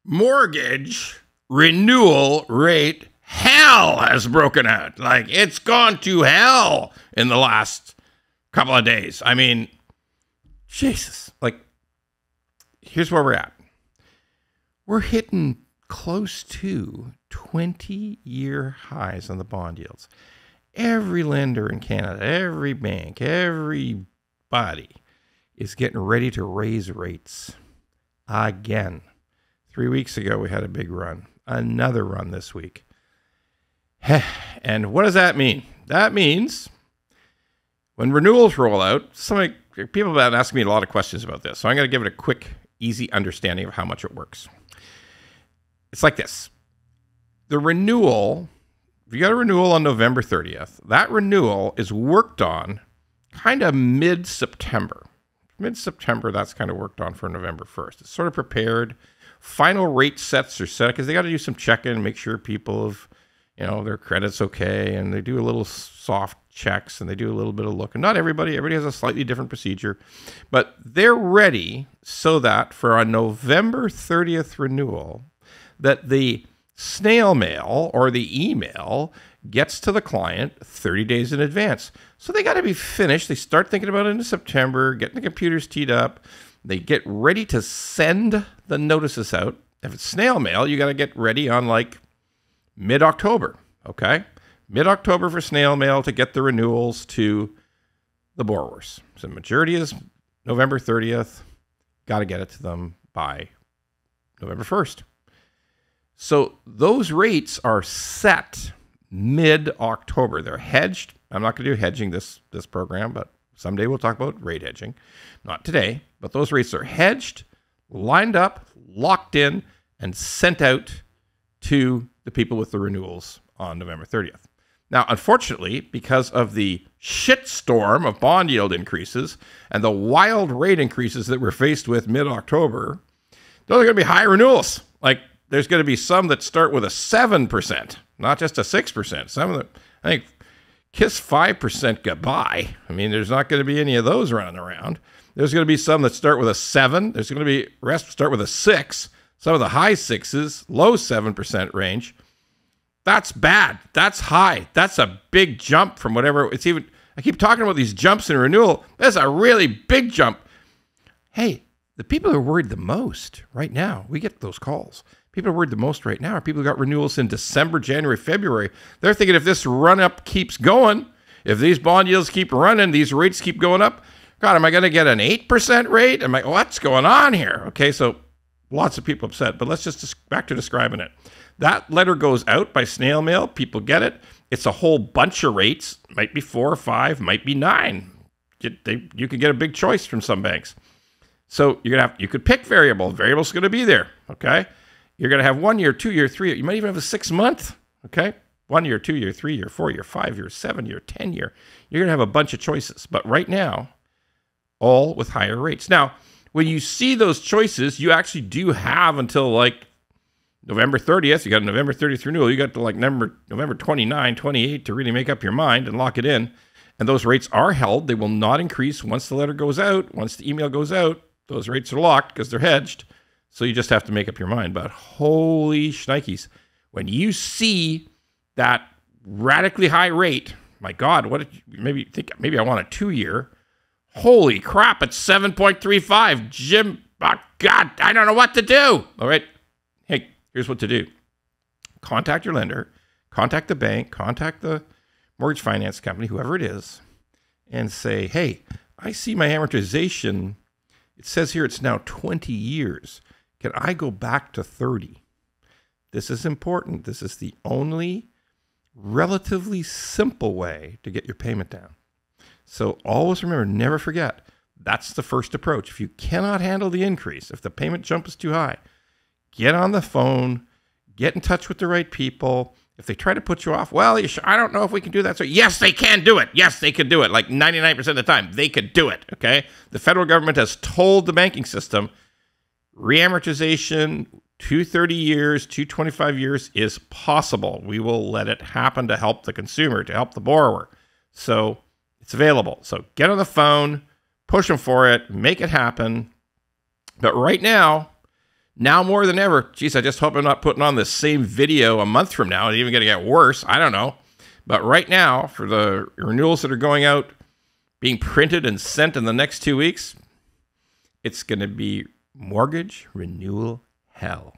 mortgage renewal rate hell has broken out. Like, it's gone to hell in the last couple of days. I mean, Jesus. Like, here's where we're at. We're hitting close to 20-year highs on the bond yields. Every lender in Canada, every bank, everybody is getting ready to raise rates again. 3 weeks ago, we had a big run. Another run this week. And what does that mean? That means when renewals roll out, people have been asking me a lot of questions about this. So I'm going to give it a quick, easy understanding of how much it works. It's like this. The renewal, if you got a renewal on November 30th, that renewal is worked on kind of mid-September. Mid-September, that's kind of worked on for November 1st. It's sort of prepared. Final rate sets are set because they got to do some checking and make sure people have, their credit's okay. And they do a little soft checks and they do a little bit of look. And not everybody has a slightly different procedure. But they're ready so that for a November 30th renewal, that the snail mail or the email gets to the client 30 days in advance. So they got to be finished. They start thinking about it in September, getting the computers teed up. They get ready to send the notices out. If it's snail mail, you got to get ready on like mid-October, okay? Mid-October for snail mail to get the renewals to the borrowers. So the majority is November 30th. Got to get it to them by November 1st. So those rates are set mid-October. They're hedged. I'm not going to do hedging this program, but someday we'll talk about rate hedging. Not today, but those rates are hedged, lined up, locked in, and sent out to the people with the renewals on November 30th. Now, unfortunately, because of the shitstorm of bond yield increases and the wild rate increases that we're faced with mid-October, those are going to be high renewals. Like, there's going to be some that start with a 7%, not just a 6%. Some of them, I think, kiss 5% goodbye. I mean, there's not going to be any of those running around. There's going to be some that start with a 7. There's going to be rest start with a 6. Some of the high 6s, low 7% range. That's bad. That's high. That's a big jump from whatever. It's even, I keep talking about these jumps in renewal. That's a really big jump. Hey, the people who are worried the most right now, we get those calls. People are worried the most right now are people who got renewals in December, January, February. They're thinking if this run-up keeps going, if these bond yields keep running, these rates keep going up, God, am I going to get an 8% rate? What's going on here? Okay, so lots of people upset, but let's just back to describing it. That letter goes out by snail mail. People get it. It's a whole bunch of rates. Might be 4 or 5, might be 9. You could get a big choice from some banks. So you could pick variable. Variable's going to be there, okay? You're going to have 1 year, 2 year, 3 year. You might even have a 6 month, okay? 1 year, 2 year, 3 year, 4 year, 5 year, 7 year, 10 year. You're going to have a bunch of choices. But right now, all with higher rates. Now, when you see those choices, you actually do have until like November 30th. You got a November 30th renewal. You got to like November 29, 28 to really make up your mind and lock it in. And those rates are held. They will not increase once the letter goes out. Once the email goes out, those rates are locked because they're hedged. So you just have to make up your mind. But holy shnikes, when you see that radically high rate, my God, maybe I want a 2 year. Holy crap, it's 7.35. Jim, oh God, I don't know what to do. All right. Hey, here's what to do. Contact your lender, contact the bank, contact the mortgage finance company, whoever it is, and say, hey, I see my amortization. It says here it's now 20 years. Can I go back to 30? This is important. This is the only relatively simple way to get your payment down. So always remember, never forget, that's the first approach. If you cannot handle the increase, if the payment jump is too high, get on the phone, get in touch with the right people. If they try to put you off, well, I don't know if we can do that. So yes, they can do it. Yes, they can do it. Like 99% of the time, they could do it, okay? The federal government has told the banking system, reamortization, 230 years, 225 years is possible. We will let it happen to help the consumer, to help the borrower. So it's available. So get on the phone, push them for it, make it happen. But right now, Now more than ever, geez, I just hope I'm not putting on the same video a month from now. It's even going to get worse. I don't know. But right now, for the renewals that are going out, being printed and sent in the next 2 weeks, it's going to be mortgage renewal hell.